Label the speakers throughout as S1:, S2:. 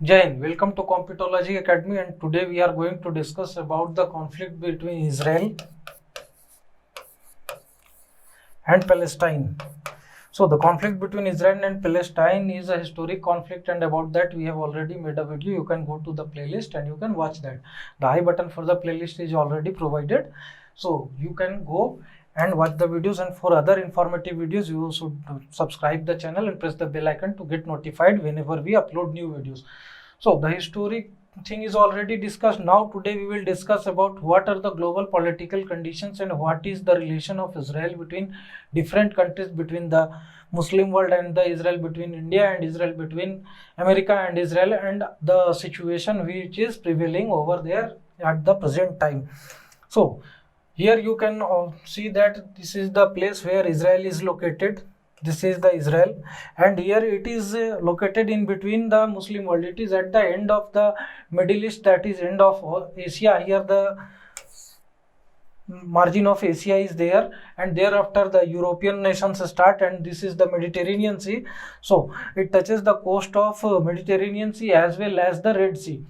S1: Jai Hind, welcome to Computology Academy, and today we are going to discuss about the conflict between Israel and Palestine. So the conflict between Israel and Palestine is a historic conflict, and about that we have already made a video. You can go to the playlist and you can watch that. The I button for the playlist is already provided, so you can go and watch the videos, and for other informative videos you should subscribe the channel and press the bell icon to get notified whenever we upload new videos. So the historic thing is already discussed. Now today we will discuss about what are the global political conditions and what is the relation of Israel between different countries, between the Muslim world and the Israel, between India and Israel, between America and Israel, and the situation which is prevailing over there at the present time. So here you can see that this is the place where Israel is located. This is the Israel, and here it is located in between the Muslim world. It is at the end of the Middle East, that is end of Asia. Here the margin of Asia is there, and thereafter the European nations start, and this is the Mediterranean Sea. So it touches the coast of Mediterranean Sea as well as the Red Sea.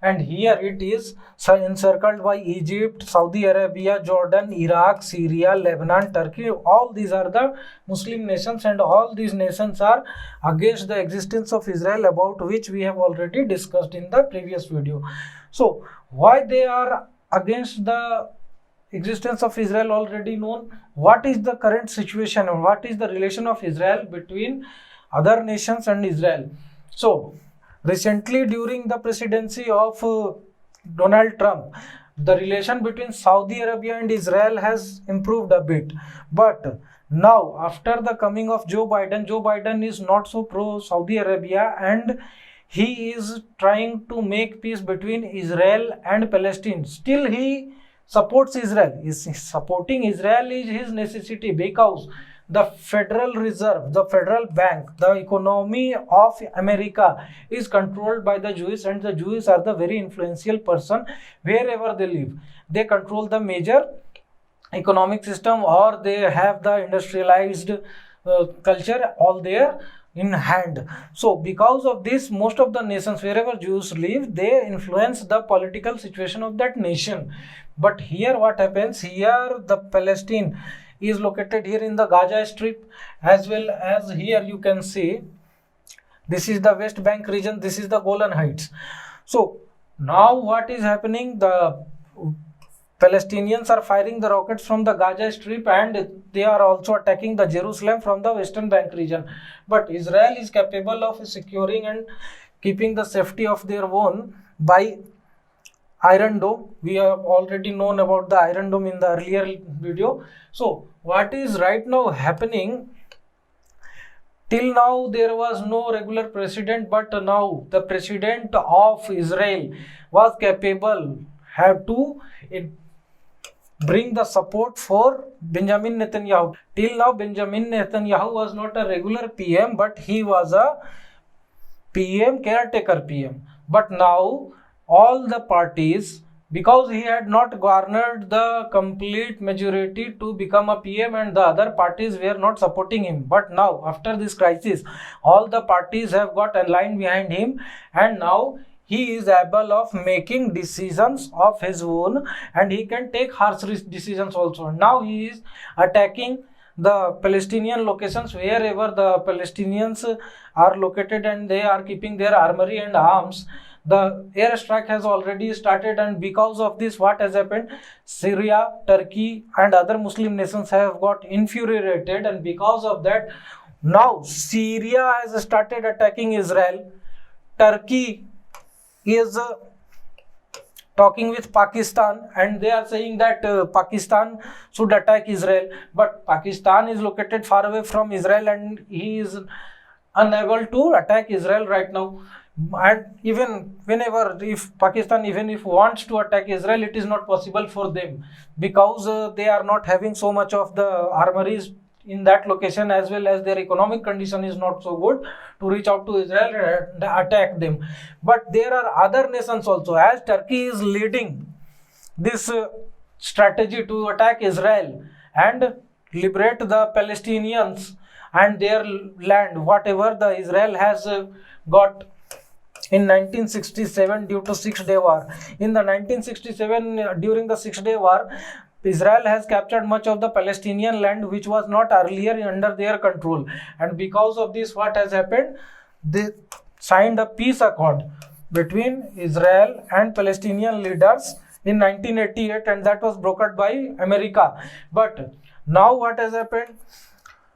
S1: And here it is encircled by Egypt, Saudi Arabia, Jordan, Iraq, Syria, Lebanon, Turkey. All these are the Muslim nations, and all these nations are against the existence of Israel, about which we have already discussed in the previous video. So why they are against the existence of Israel already known. What is the current situation, and what is the relation of Israel between other nations and Israel? So recently, during the presidency of Donald Trump, the relation between Saudi Arabia and Israel has improved a bit. But now, after the coming of Joe Biden is not so pro Saudi Arabia, and he is trying to make peace between Israel and Palestine. Still, he supports Israel. Supporting Israel is his necessity, because the Federal Reserve, the Federal Bank, the economy of America is controlled by the Jews, and the Jews are the very influential person wherever they live. They control the major economic system, or they have the industrialized culture all there in hand. So because of this, most of the nations wherever Jews live, they influence the political situation of that nation. But here what happens, here the Palestine is located here in the Gaza Strip, as well as here you can see this is the West Bank region, this is the Golan Heights. So now what is happening, the Palestinians are firing the rockets from the Gaza Strip, and they are also attacking the Jerusalem from the Western Bank region. But Israel is capable of securing and keeping the safety of their own by Iron Dome. We have already known about the Iron Dome in the earlier video. So what is right now happening, till now there was no regular president, but now the president of Israel was capable, have to bring the support for Benjamin Netanyahu. Till now Benjamin Netanyahu was not a regular PM, but he was a PM, caretaker PM. But now all the parties, because he had not garnered the complete majority to become a PM, and the other parties were not supporting him. But now after this crisis, all the parties have got aligned behind him, and now he is able of making decisions of his own, and he can take harsh decisions also. Now he is attacking the Palestinian locations wherever the Palestinians are located, and they are keeping their armory and arms. The airstrike has already started, and because of this, what has happened, Syria, Turkey and other Muslim nations have got infuriated, and because of that, now Syria has started attacking Israel. Turkey is talking with Pakistan, and they are saying that Pakistan should attack Israel, but Pakistan is located far away from Israel, and he is unable to attack Israel right now. And even whenever, if Pakistan even if wants to attack Israel, it is not possible for them, because they are not having so much of the armories in that location, as well as their economic condition is not so good to reach out to Israel and attack them. But there are other nations also, as Turkey is leading this strategy to attack Israel and liberate the Palestinians and their land, whatever the Israel has got in 1967 due to Six-Day War. In the 1967, during the Six-Day War, Israel has captured much of the Palestinian land which was not earlier under their control, and because of this, what has happened? They signed a peace accord between Israel and Palestinian leaders in 1988, and that was brokered by America. But now what has happened?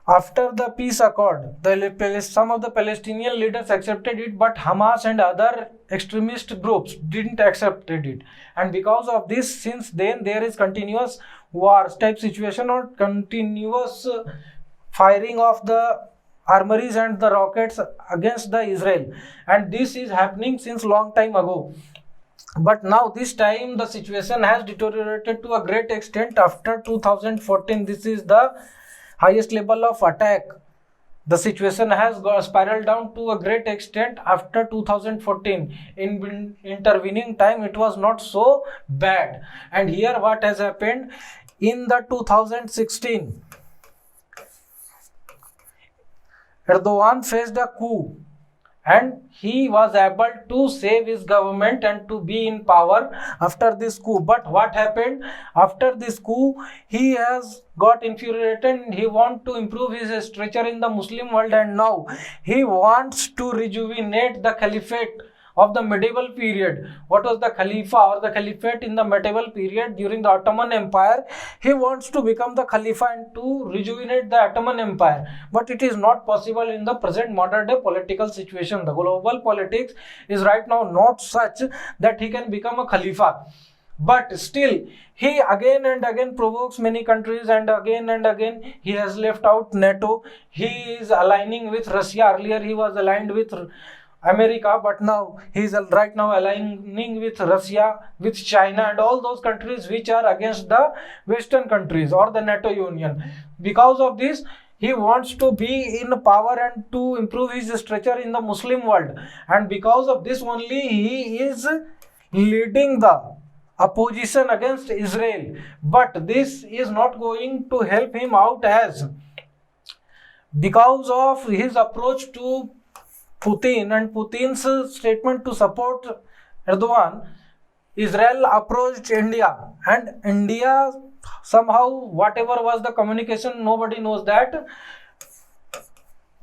S1: After the peace accord, some of the Palestinian leaders accepted it, but Hamas and other extremist groups didn't accept it. And because of this, since then there is continuous war type situation or continuous firing of the armories and the rockets against the Israel. And this is happening since long time ago. But now this time the situation has deteriorated to a great extent after 2014. This is the highest level of attack. The situation has spiraled down to a great extent after 2014. In intervening time, it was not so bad. And here what has happened? In the 2016, Erdogan faced a coup, and he was able to save his government and to be in power after this coup. But what happened after this coup? He has got infuriated and he wants to improve his stature in the Muslim world, and now he wants to rejuvenate the caliphate of the medieval period. What was the Khalifa or the Caliphate in the medieval period during the Ottoman Empire? He wants to become the Khalifa and to rejuvenate the Ottoman Empire. But it is not possible in the present modern day political situation. The global politics is right now not such that he can become a Khalifa. But still, he again and again provokes many countries, and again he has left out NATO. He is aligning with Russia. Earlier he was aligned with America, but now he is right now aligning with Russia, with China, and all those countries which are against the Western countries or the NATO Union. Because of this, he wants to be in power and to improve his stature in the Muslim world. And because of this only, he is leading the opposition against Israel. But this is not going to help him out, as because of his approach to Putin and Putin's statement to support Erdogan, Israel approached India, and India somehow, whatever was the communication, nobody knows that.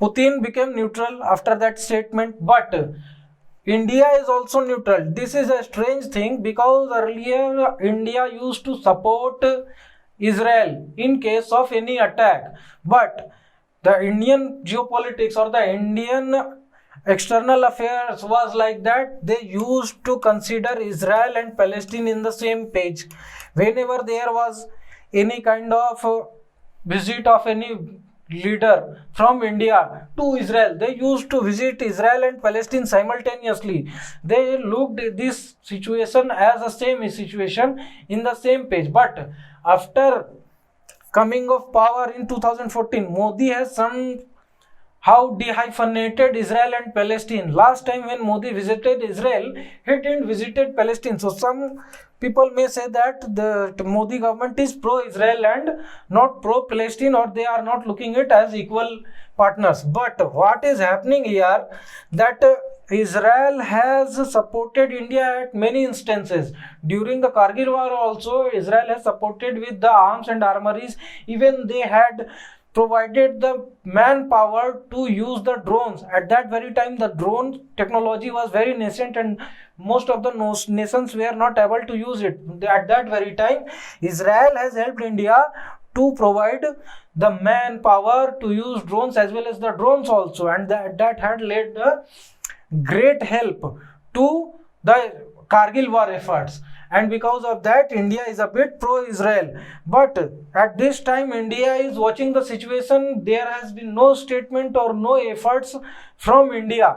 S1: Putin became neutral after that statement, but India is also neutral. This is a strange thing, because earlier India used to support Israel in case of any attack, but the Indian geopolitics or the Indian external affairs was like that. They used to consider Israel and Palestine in the same page. Whenever there was any kind of visit of any leader from India to Israel, they used to visit Israel and Palestine simultaneously. They looked at this situation as the same situation in the same page. But after coming of power in 2014, Modi has somehow dehyphenated Israel and Palestine. Last time when Modi visited Israel, he didn't visited Palestine. So some people may say that the Modi government is pro-Israel and not pro-Palestine, or they are not looking at it as equal partners. But what is happening here, that Israel has supported India at many instances. During the Kargil war also, Israel has supported with the arms and armories. Even they had provided the manpower to use the drones. At that very time, the drone technology was very nascent, and most of the nations were not able to use it. At that very time, Israel has helped India to provide the manpower to use drones as well as the drones also, and that had led the great help to the Kargil war efforts. And because of that, India is a bit pro-Israel. But at this time, India is watching the situation. There has been no statement or no efforts from India.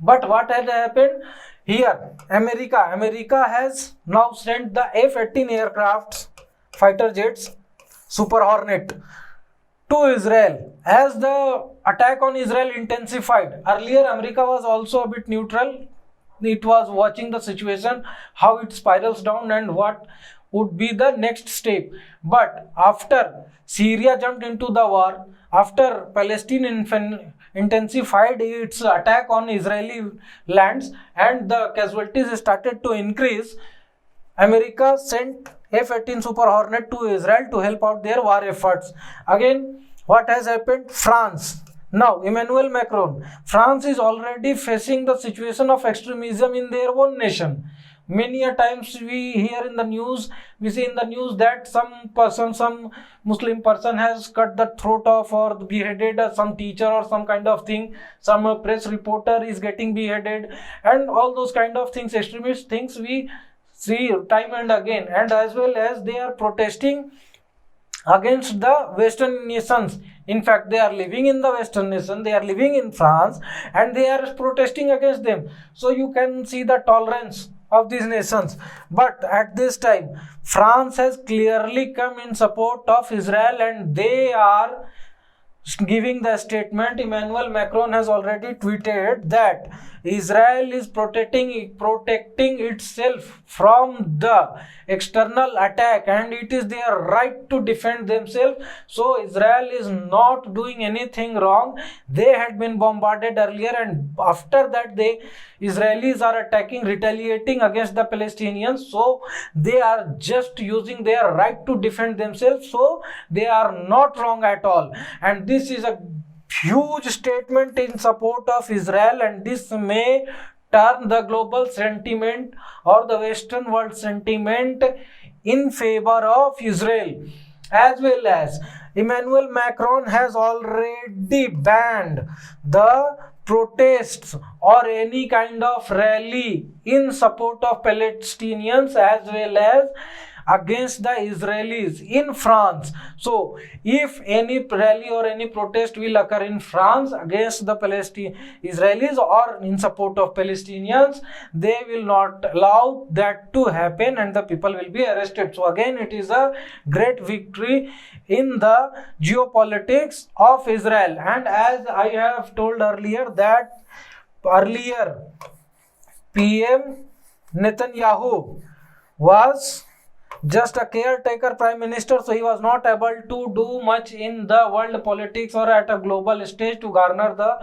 S1: But what has happened here? America has now sent the F-18 aircrafts, fighter jets, Super Hornet, to Israel. As the attack on Israel intensified, earlier America was also a bit neutral. It was watching the situation, how it spirals down and what would be the next step. But after Syria jumped into the war, after Palestine intensified its attack on Israeli lands and the casualties started to increase, America sent F-18 Super Hornet to Israel to help out their war efforts. Again, what has happened? France. Now, Emmanuel Macron. France is already facing the situation of extremism in their own nation. Many a times we hear in the news, we see in the news that some Muslim person has cut the throat off or beheaded some teacher or some kind of thing. Some press reporter is getting beheaded, and all those kind of things, extremist things we see time and again. And as well as they are protesting against the Western nations. In fact, they are living in the Western nation, they are living in France, and they are protesting against them. So you can see the tolerance of these nations. But at this time, France has clearly come in support of Israel, and they are giving the statement. Emmanuel Macron has already tweeted that Israel is protecting itself from the external attack, and it is their right to defend themselves. So Israel is not doing anything wrong. They had been bombarded earlier, and after that Israelis are attacking, retaliating against the Palestinians. So they are just using their right to defend themselves. So they are not wrong at all. And this is a huge statement in support of Israel, and this may turn the global sentiment or the Western world sentiment in favor of Israel. As well as Emmanuel Macron has already banned the protests or any kind of rally in support of Palestinians as well as against the Israelis in France. So if any rally or any protest will occur in France against the Israelis or in support of Palestinians, they will not allow that to happen, and the people will be arrested. So again, it is a great victory in the geopolitics of Israel. And as I have told earlier that PM Netanyahu was just a caretaker prime minister, so he was not able to do much in the world politics or at a global stage to garner the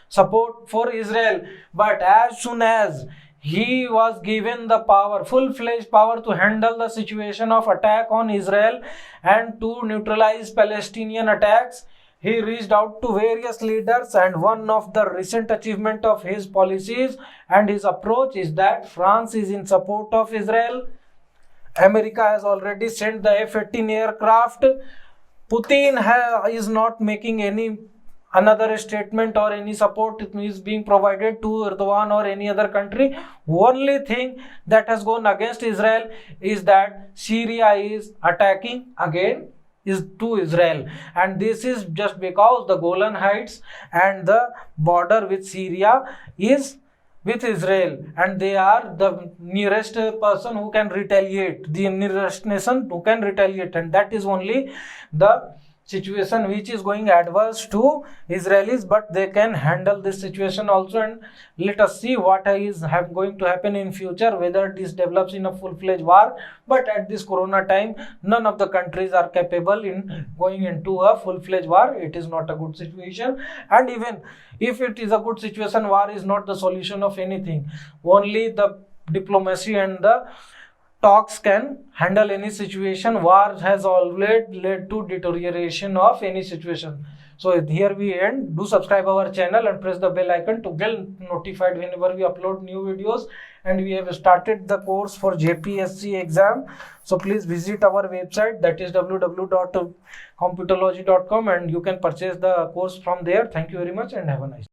S1: support for Israel. But as soon as he was given the power, full-fledged power to handle the situation of attack on Israel and to neutralize Palestinian attacks, he reached out to various leaders, and one of the recent achievement of his policies and his approach is that France is in support of Israel. America has already sent the F-18 aircraft. Putin is not making any another statement or any support is being provided to Erdogan or any other country. Only thing that has gone against Israel is that Syria is attacking again is to Israel, and this is just because the Golan Heights and the border with Syria is with Israel, and they are the nearest person who can retaliate, the nearest nation who can retaliate, and that is only the situation which is going adverse to Israelis, but they can handle this situation also. And let us see what is going to happen in future, whether this develops in a full-fledged war. But at this corona time, none of the countries are capable in going into a full-fledged war. It is not a good situation, and even if it is a good situation, war is not the solution of anything. Only the diplomacy and the talks can handle any situation. War has always led to deterioration of any situation. So here we end. Do subscribe our channel and press the bell icon to get notified whenever we upload new videos. And we have started the course for JPSC exam. So please visit our website, that is www.computerlogy.com, and you can purchase the course from there. Thank you very much and have a nice day.